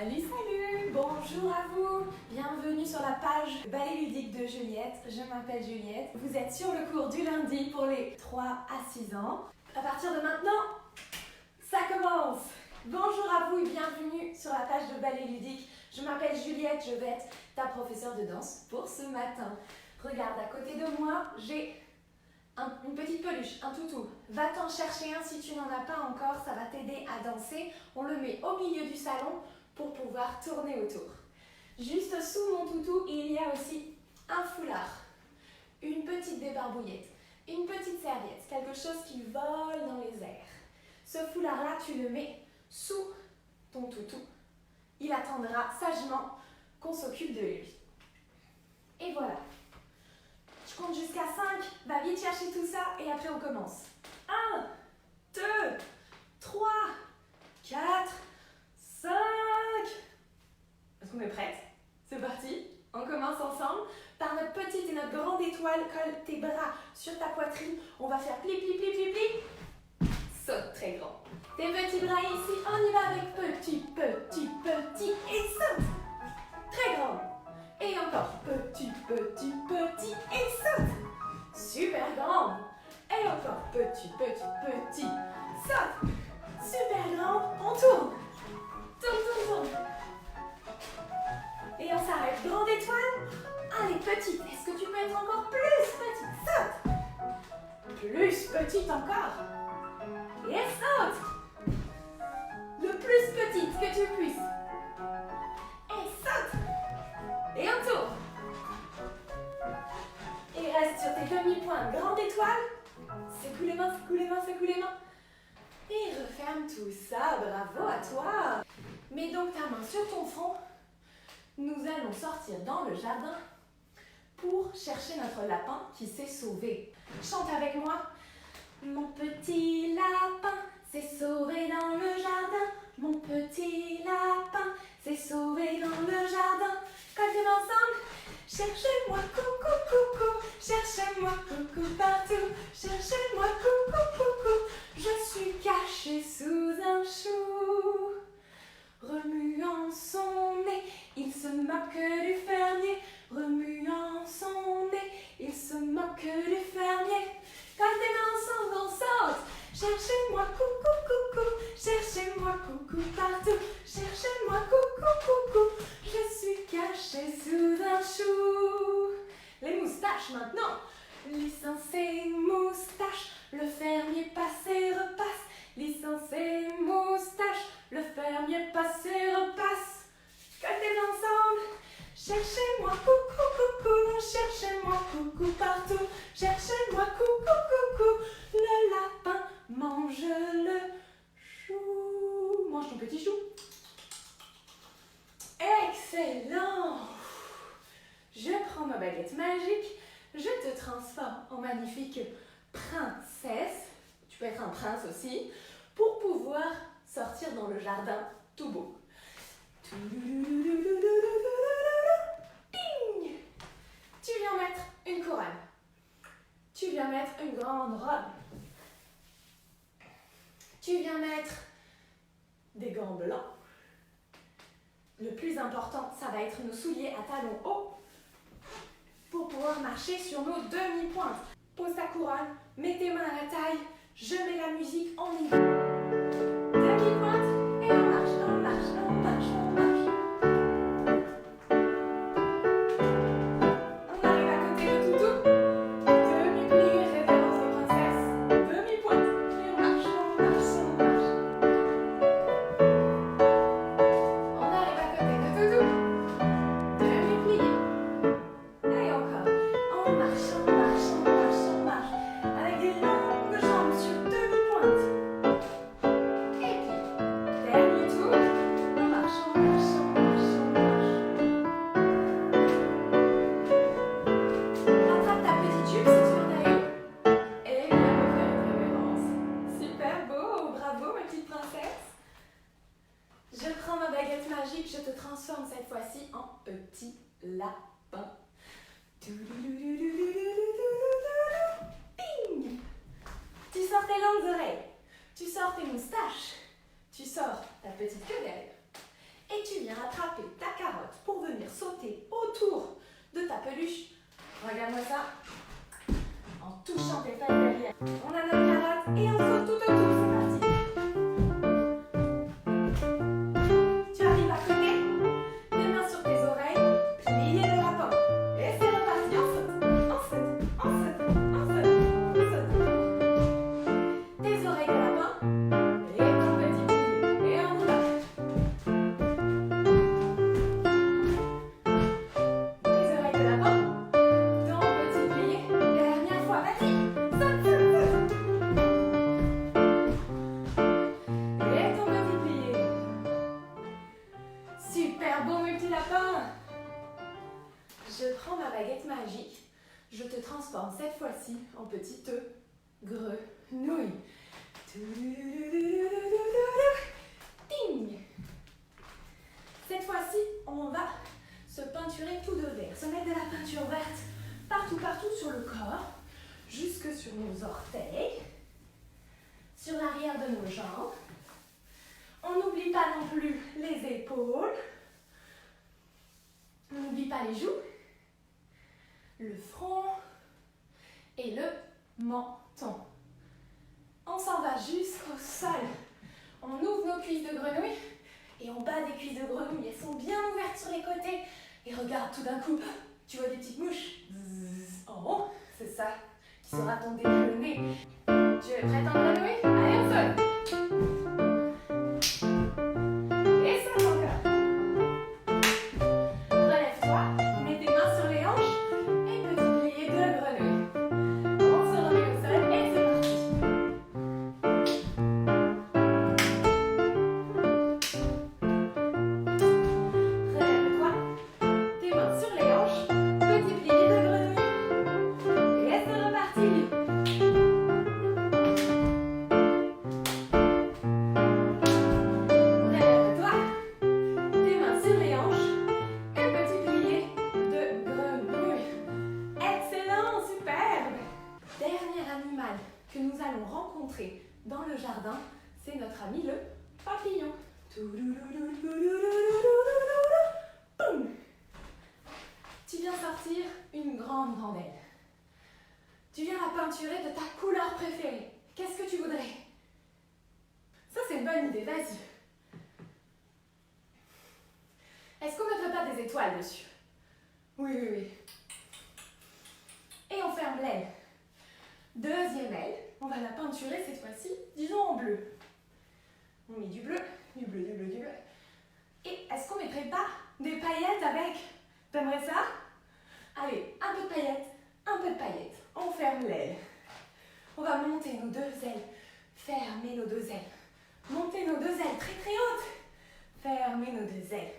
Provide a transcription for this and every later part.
Salut, salut! Bonjour à vous! Bienvenue sur la page Ballet ludique de Juliette. Je m'appelle Juliette. Vous êtes sur le cours du lundi pour les 3 à 6 ans. À partir de maintenant, ça commence! Bonjour à vous et bienvenue sur la page de Ballet ludique. Je m'appelle Juliette, je vais être ta professeure de danse pour ce matin. Regarde, à côté de moi, j'ai une petite peluche, un toutou. Va t'en chercher un si tu n'en as pas encore, ça va t'aider à danser. On le met au milieu du salon pour pouvoir tourner autour. Juste sous mon toutou, il y a aussi un foulard, une petite débarbouillette, une petite serviette, quelque chose qui vole dans les airs. Ce foulard-là, tu le mets sous ton toutou. Il attendra sagement qu'on s'occupe de lui. Et voilà. Je compte jusqu'à 5, va vite chercher tout ça et après on commence. 1, 2, 3, 4, 5. Est-ce qu'on est prête? C'est parti. On commence ensemble. Par notre petite et notre grande étoile, colle tes bras sur ta poitrine. On va faire pli, pli, pli, pli, pli. Saute très grand. Tes petits bras ici, on y va avec petit, petit, petit et saute. Très grand. Et encore petit, petit, petit et saute. Super grand. Et encore petit, petit, petit. Saute. Super grand. On tourne. Tourne, tourne, tourne. Et on s'arrête. Grande étoile. Allez, petite. Est-ce que tu peux être encore plus petite? Saute. Plus petite encore. Et saute. Le plus petite que tu puisses. Et saute. Et on tourne. Et reste sur tes demi-pointes. Grande étoile. Secoue les mains, secoue les mains, secoue les mains. Et referme tout ça. Bravo à toi. Mets donc ta main sur ton front. Nous allons sortir dans le jardin pour chercher notre lapin qui s'est sauvé. Chante avec moi. Mon petit lapin s'est sauvé dans le jardin. Mon petit lapin s'est sauvé dans le jardin. Cantons ensemble. Cherchez-moi, coucou, coucou. Cherchez-moi, coucou partout. Cherchez-moi, coucou, coucou. Je suis caché sous un chou. Remuant son nez, il se moque du fermier. Remuant son nez, il se moque du fermier. Cantons ensemble, on saute. Cherchez-moi, coucou, coucou. Cherchez-moi, coucou partout. Cherchez-moi, coucou, coucou. Je suis caché sous un chou. Les moustaches maintenant. Licence et moustache. Le fermier passe et repasse. Licence et moustache. Le fermier passe et repasse. Cantons ensemble. Cherchez-moi, coucou, coucou. Cherchez-moi, coucou partout. Cherchez-moi, coucou, coucou. Le lapin mange le chou. Mange ton petit chou. Excellent. Je prends ma baguette magique. Je te transforme en magnifique princesse. Tu peux être un prince aussi. Pour pouvoir sortir dans le jardin tout beau. Ding. Tu viens mettre une couronne. Tu viens mettre une grande robe. Tu viens mettre des gants blancs. Le plus important, ça va être nos souliers à talons hauts pour pouvoir marcher sur nos demi-pointes. Pose ta couronne, mets tes mains à la taille, je mets la musique, on y va. Demi-pointe et on marche, on marche, on marche, on marche. On arrive à côté de toutou. Demi-plie, révérence de princesse. Demi-pointe et on marche, on marche, on marche. On arrive à côté de toutou. Demi-plie. Et encore. On marche, on marche, on marche, on marche. Avec des longues jambes sur demi-pointe. Et puis, dernier tour. On marche, on marche, on marche, on marche. Rattrape ta petite jupe si tu en as une. Et viens me faire une révérence. Super beau, bravo ma petite princesse. Je prends ma baguette magique, je te transforme cette fois-ci en petit lapin. Ding! Tu sors tes longues oreilles, tu sors tes moustaches, tu sors ta petite queue derrière et tu viens Regarde-moi ça. En touchant tes fesses derrière. On a notre carotte et on saute tout autour. C'est parti. Tu arrives à côté. Les mains sur tes oreilles. Plier le lapin. Et c'est reparti. On saute. On saute. On saute. On saute. On saute. Tes oreilles de lapin. Et ton petit plié. Et on y va. Tes oreilles de lapin. Ton petit plié. Dernière fois. Vas-y. Saute, saute, saute. Et ton petit plié. Super beau multi-lapin. Je prends ma baguette magique. Je te transforme cette fois-ci en petite grenouille. Ting. Cette fois-ci, on va se peinturer tout de vert. Se mettre de la peinture verte partout, partout sur le corps, jusque sur nos orteils, sur l'arrière de nos jambes. On n'oublie pas non plus les épaules. On n'oublie pas les joues, le front et le menton. On s'en va jusqu'au sol. On ouvre nos cuisses de grenouille et on bat des cuisses de grenouille. Elles sont bien ouvertes sur les côtés. Et regarde, tout d'un coup, tu vois des petites mouches. Zzz, en haut, c'est ça qui sera ton déjeuner. Tu es prête en grenouille? Allez, au sol. Et ça encore. Relève-toi, mets tes mains sur les hanches et petit plié de grenouille. On se remet au sol et c'est parti. Relève-toi, tes mains sur les hanches, petit plié de grenouille. Et c'est reparti. Relève-toi, tes mains sur les hanches et petit plié de grenouille. Excellent, superbe. Dernier animal que nous allons rencontrer dans le jardin, c'est notre ami le papillon. Boum. Tu viens sortir une grande aile. Tu viens la peinturer de ta couleur préférée. Qu'est-ce que tu voudrais? Ça, c'est une bonne idée, vas-y. Est-ce qu'on ne mettrait pas des étoiles dessus? Oui, oui, oui. Et on ferme l'aile. Deuxième aile, on va la peinturer cette fois-ci, disons en bleu. On met du bleu, du bleu, du bleu, du bleu. Et est-ce qu'on mettrait pas des paillettes avec? T'aimerais ça? Allez, un peu de paillettes, un peu de paillettes. On ferme l'aile. On va monter nos deux ailes. Fermer nos deux ailes. Monter nos deux ailes très très hautes. Fermer nos deux ailes.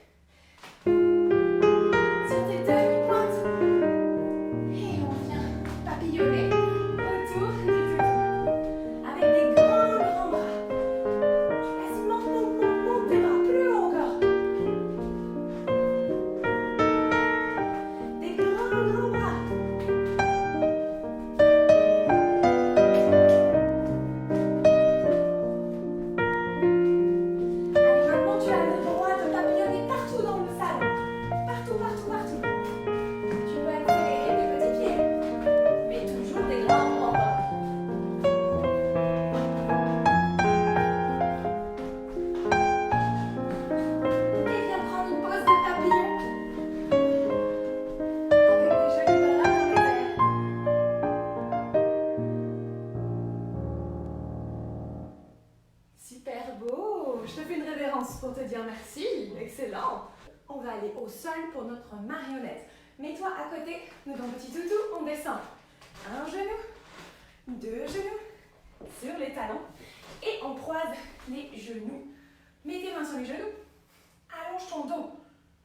Sur tes deux pointes. Et on vient papillonner autour du toutou. Avec des grands grands bras. Vas-y, monte tes bras plus haut encore. Des grands grands bras. Allez, maintenant tu as le droit de papillonner partout dans le salon. Partout, partout, partout. Tu peux accélérer des petits pieds, mais toujours des grands grands bras. Et viens prendre une pose de papillon. Avec des jolis bras dans les airs. Super beau. Je te fais une révérence pour te dire merci. Excellent. On va aller au sol pour notre marionnette. Mets-toi à côté de ton petit toutou. On descend. Un genou, deux genoux sur les talons. Et on croise les genoux. Mets tes mains sur les genoux. Allonge ton dos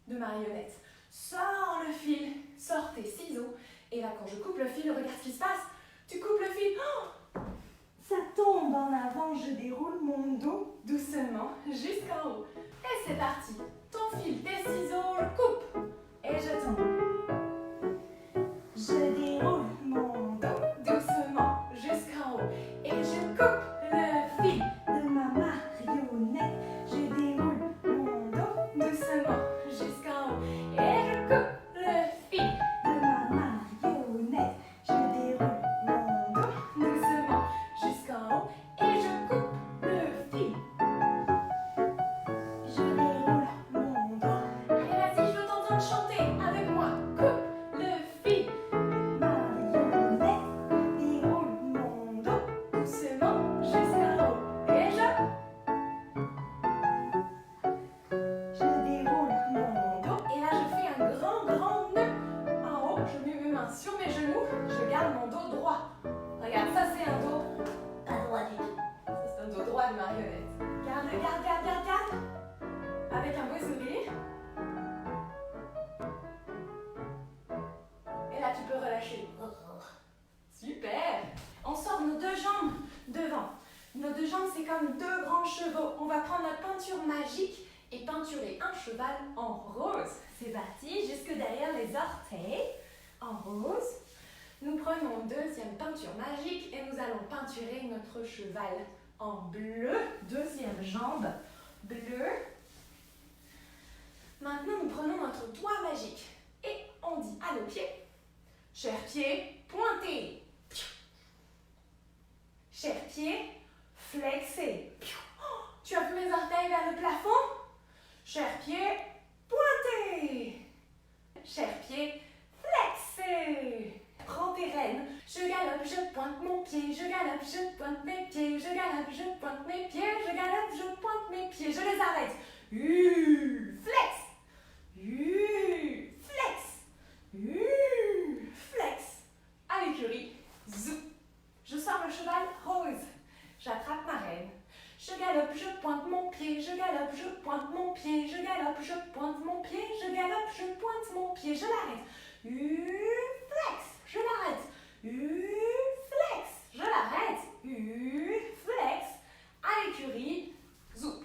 de marionnette. Sors le fil. Sors tes ciseaux. Et là, quand je coupe le fil, regarde ce qui se passe. Tu coupes le fil. Oh, ça tombe en avant. Je déroule mon dos doucement jusqu'en haut. Et c'est parti. Ton fil, tes ciseaux, je coupe. Et je tombe. Je déroule mon dos doucement jusqu'en haut. Et je coupe le fil de ma marionnette. Je déroule mon dos doucement jusqu'en haut. Et je coupe le fil de ma marionnette. avec un beau sourire. Et là, tu peux relâcher. Super! On sort nos deux jambes devant. Nos deux jambes, c'est comme deux grands chevaux. On va prendre notre peinture magique et peinturer un cheval en rose. C'est parti, jusque derrière les orteils, en rose. Nous prenons deuxième peinture magique et nous allons peinturer notre cheval en bleu. Deuxième jambe, bleu. Maintenant, nous prenons notre doigt magique et on dit à nos pieds, chers pieds, pointez. Chers pieds, flexez. Tu as vu mes orteils vers le plafond? Chers pieds, pointez. Chers pieds, flexez. Prends tes rênes. Je galope, je pointe mon pied. Je galope, je pointe mes pieds. Je galope, je pointe mes pieds. Je galope, je pointe mes pieds. Je les arrête. Flex. Flex. Flex. À l'écurie. Zou. Je sors le cheval rose. J'attrape ma reine. Je galope, je pointe mon pied. Je galope, je pointe mon pied. Je galope, je pointe mon pied. Je galope, je pointe mon pied. Je l'arrête. Flex. Je l'arrête. Flex. Je l'arrête. Flex. À l'écurie. Zoup.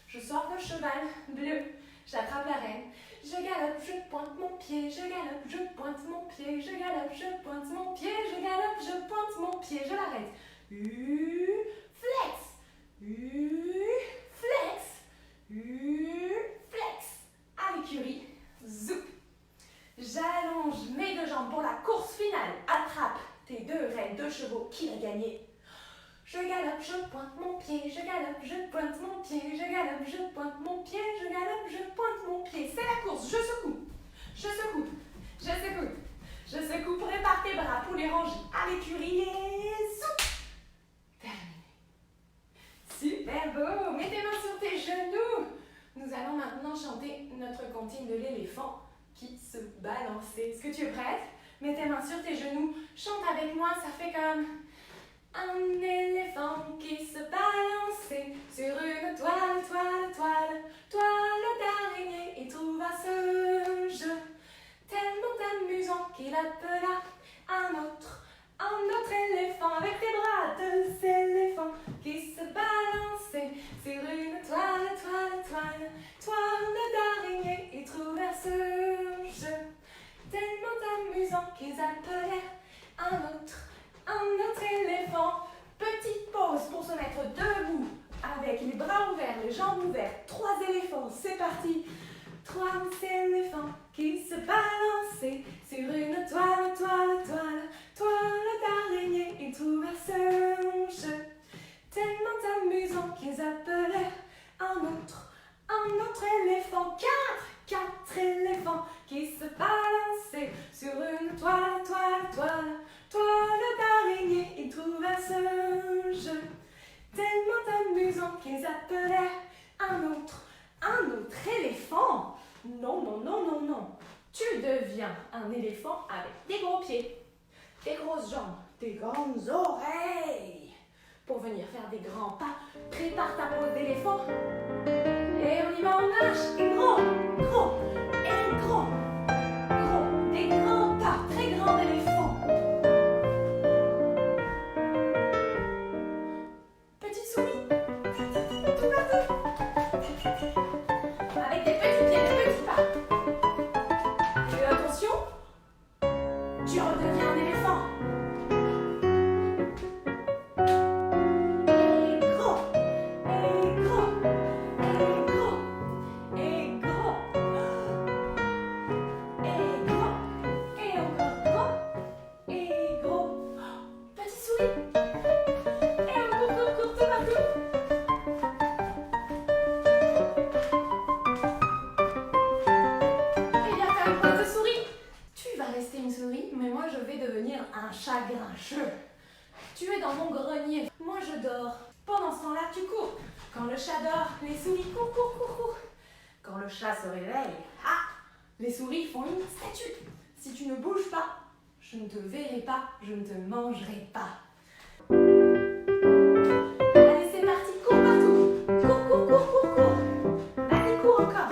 Je sors le cheval bleu. J'attrape la reine. Je galope, je pointe mon pied. Je galope, je pointe mon pied. Je galope, je pointe mon pied. Je galope, je pointe mon pied. Je l'arrête. Flex. Flex. Flex. À l'écurie. Zoup. J'allonge mes deux jambes pour la course finale. Attrape tes deux rênes, deux chevaux. Qui va gagner? Je galope, je pointe mon pied. Je galope, je pointe mon pied. Je galope, je pointe mon pied. Je galope, je pointe mon pied. C'est la course. Je secoue. Je secoue. Je secoue. Je secoue. Prépare tes bras pour les ranger à l'écurie. Et soup. Terminé. Super beau. Mets tes mains sur tes genoux. Nous allons maintenant chanter notre comptine de l'éléphant qui se balançait. Est-ce que tu es prête? Mets tes mains sur tes genoux. Chante avec moi. Ça fait comme... Un éléphant qui se balançait sur une toile, toile, toile, toile d'araignée et trouva ce jeu tellement amusant qu'il appela un autre éléphant avec des bras, deux éléphants qui se balançaient sur une toile, toile, toile, toile d'araignée et trouvèrent ce jeu tellement amusant qu'ils appelèrent un autre éléphant. Petite pause pour se mettre debout avec les bras ouverts, les jambes ouvertes. 3 éléphants, c'est parti. 3 éléphants qui se balançaient sur une toile, toile, toile, toile d'araignée. Ils trouvèrent ce jeu tellement amusant qu'ils appelèrent un autre éléphant. 4 éléphants qui se balançaient sur une toile, toile, toile, toile d'araignée. Ils trouvèrent ce jeu tellement amusant qu'ils appelèrent un autre éléphant. Non, non, non, non, non. Tu deviens un éléphant avec des gros pieds, des grosses jambes, des grandes oreilles. Pour venir faire des grands pas, prépare ta pose d'éléphant. Et on y va en marche. Et gros, gros, et gros, gros. Des grands pas, très grands éléphants. Petite souris. Tout partout. Avec des petits pieds, des petits pas. Et attention, tu redeviens un éléphant. Un chat grincheux. Tu es dans mon grenier, moi je dors. Pendant ce temps-là, tu cours. Quand le chat dort, les souris courent, courent, courent, courent. Quand le chat se réveille, les souris font une statue. Si tu ne bouges pas, je ne te verrai pas, je ne te mangerai pas. Allez, c'est parti, cours partout. Cours, cours, cours, cours, cours. Allez, cours encore.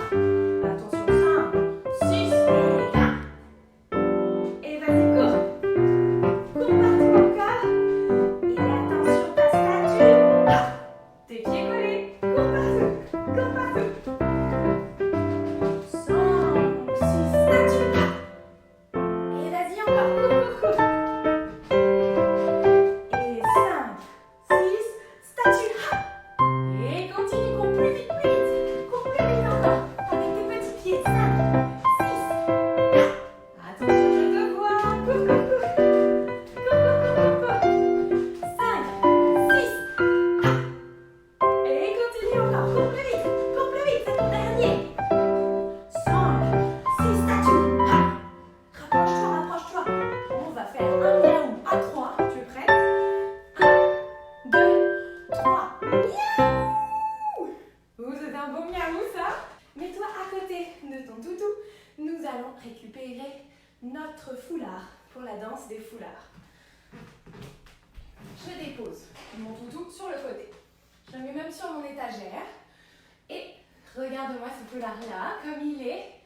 notre foulard pour la danse des foulards. Je dépose mon toutou sur le côté. Je le mets même sur mon étagère. Et regarde-moi ce foulard-là, comme il est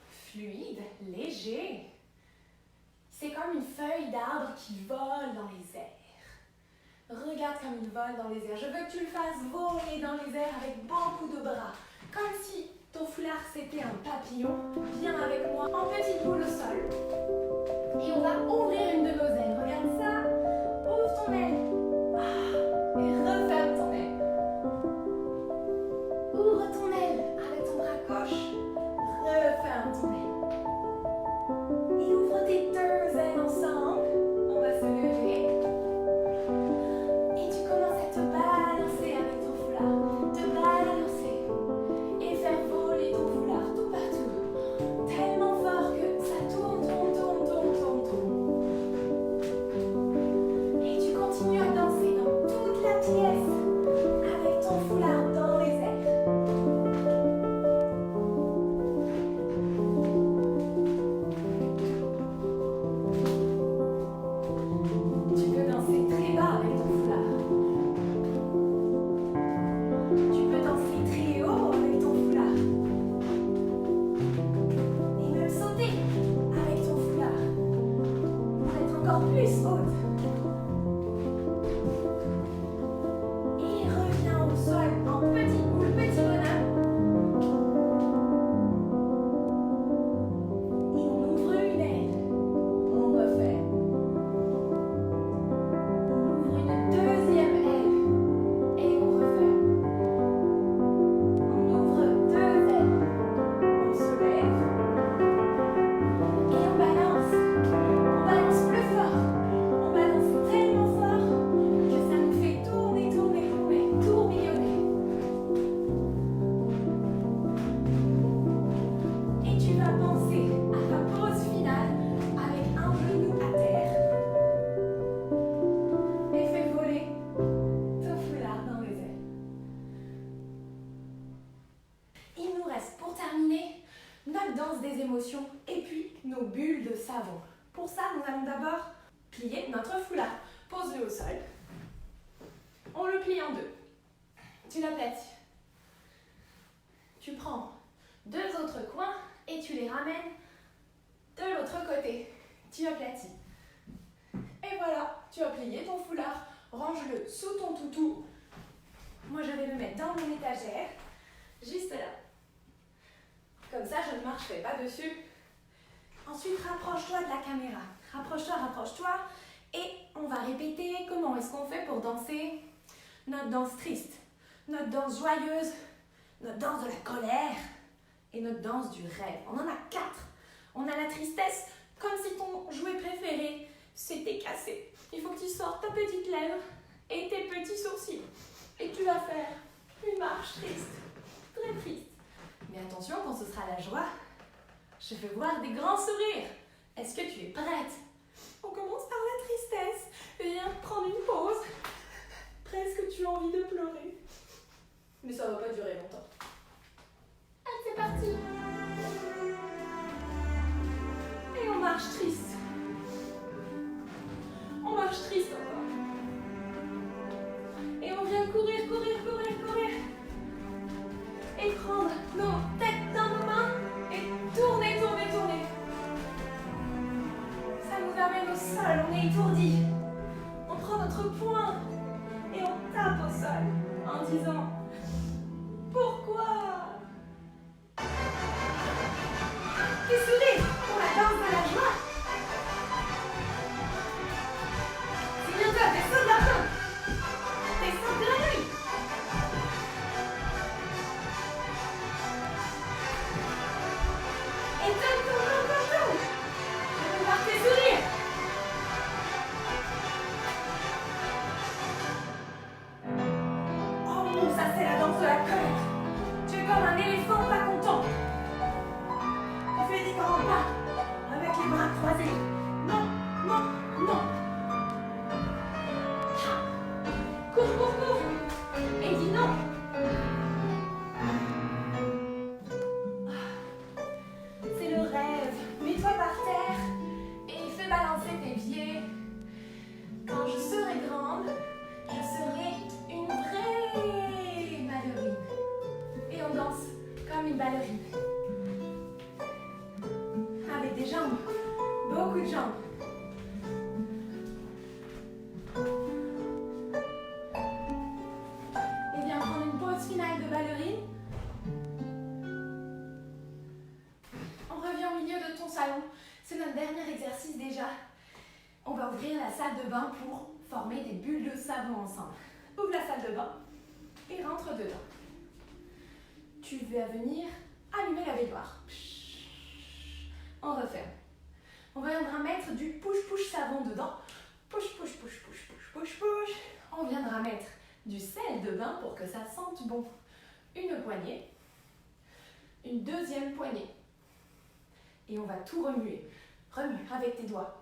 fluide, léger. C'est comme une feuille d'arbre qui vole dans les airs. Regarde comme il vole dans les airs. Je veux que tu le fasses voler dans les airs avec beaucoup de bras. Comme si ton foulard c'était un papillon. Viens avec moi en petite boule au sol. Et on va ouvrir une de nos ailes. Regarde ça. Ouvre ton aile. Et referme ton aile. Ouvre ton aile avec ton bras gauche. Referme ton aile. Et ouvre tes deux ailes ensemble. On va se lever. Et tu commences à te balancer avec ton foulard. Te balancer. Et faire voler ton foulard tout partout. Tellement fort que ça tourne, tourne, tourne, tourne, tourne, tourne. Et tu continues à danser dans toute la pièce avec ton foulard dans les airs. Tu peux danser très bas avec ton foulard. Tu peux danser très haut avec ton foulard. Et même sauter avec ton foulard pour être encore plus haute. Et reviens au sol en petite boule, petit bonhomme. Et on ouvre une aile. On referme. On ouvre une deuxième aile. Et on referme. On ouvre deux ailes. On se lève. Et on balance. On balance plus fort. On balance tellement fort que ça nous fait tourner, tourner, tourner, tourbillonner. Et tu vas penser à ta pause finale avec un genou à terre. Et fais voler ton foulard dans les airs. Il nous reste pour terminer notre danse des émotions et puis nos bulles de savon. Pour ça, nous allons d'abord plier notre foulard. Pose-le au sol. On le plie en deux. Tu l'aplatis. Tu prends deux autres coins et tu les ramènes de l'autre côté. Tu aplatis. Et voilà, tu as plié ton foulard. Range-le sous ton toutou. Moi, je vais le mettre dans mon étagère, juste là. Comme ça, je ne marcherai pas dessus. Ensuite, rapproche-toi de la caméra. Rapproche-toi, rapproche-toi. Et on va répéter comment est-ce qu'on fait pour danser notre danse triste, notre danse joyeuse, notre danse de la colère et notre danse du rêve. On en a 4. On a la tristesse, comme si ton jouet préféré s'était cassé. Il faut que tu sortes ta petite lèvre et tes petits sourcils. Et tu vas faire une marche triste, très triste. Mais attention, quand ce sera la joie, je vais voir des grands sourires. Est-ce que tu es prête? On commence par la tristesse. Viens prendre une pause. Presque tu as envie de pleurer. Mais ça va pas durer longtemps. Allez, c'est parti. Et on marche triste. On marche triste encore. Et on vient courir, courir, courir, courir. Et prendre nos têtes dans nos mains et tourner, tourner, tourner. Ça nous amène au sol, on est étourdi. On prend notre poing et on tape au sol en disant pourquoi? Des sourires pour la danse de la joie. jambes. Beaucoup de jambes. Et bien, prendre une pause finale de ballerine. On revient au milieu de ton salon. C'est notre dernier exercice déjà. On va ouvrir la salle de bain pour former des bulles de savon ensemble. Ouvre la salle de bain et rentre dedans. Tu vas venir allumer la baignoire. On referme. On viendra mettre du push-push savon dedans. Push, push, push, push, push, push, push. On viendra mettre du sel de bain pour que ça sente bon. Une poignée. Une deuxième poignée. Et on va tout remuer. Remue avec tes doigts.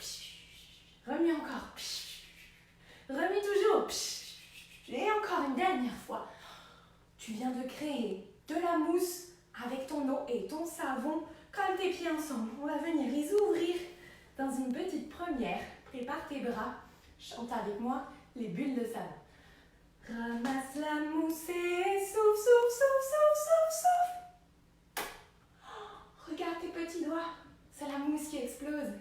Remue encore. Remue toujours. Et encore une dernière fois. Tu viens de créer de la mousse avec ton eau et ton savon. Colle tes pieds ensemble. On va venir les ouvrir dans une petite première. Prépare tes bras. Chante avec moi les bulles de savon. Ramasse la mousse et souffle, souffle, souffle, souffle, souffle, souffle. Regarde tes petits doigts. C'est la mousse qui explose.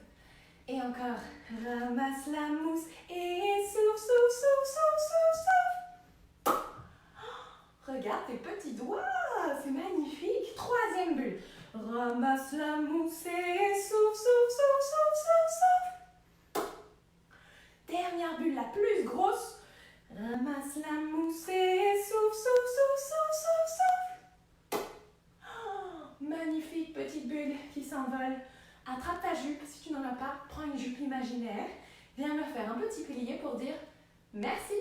Et encore. Ramasse la mousse et souffle, souffle, souffle, souffle, souffle, souffle. Regarde tes petits doigts. C'est magnifique. Troisième bulle. Ramasse la mousse et souffle, souffle, souffle, souffle, souffle, souffle. Dernière bulle, la plus grosse. Ramasse la mousse et souffle, souffle, souffle, souffle, souffle, souffle. Oh, magnifique petite bulle qui s'envole. Attrape ta jupe. Si tu n'en as pas, prends une jupe imaginaire. Viens me faire un petit plié pour dire merci.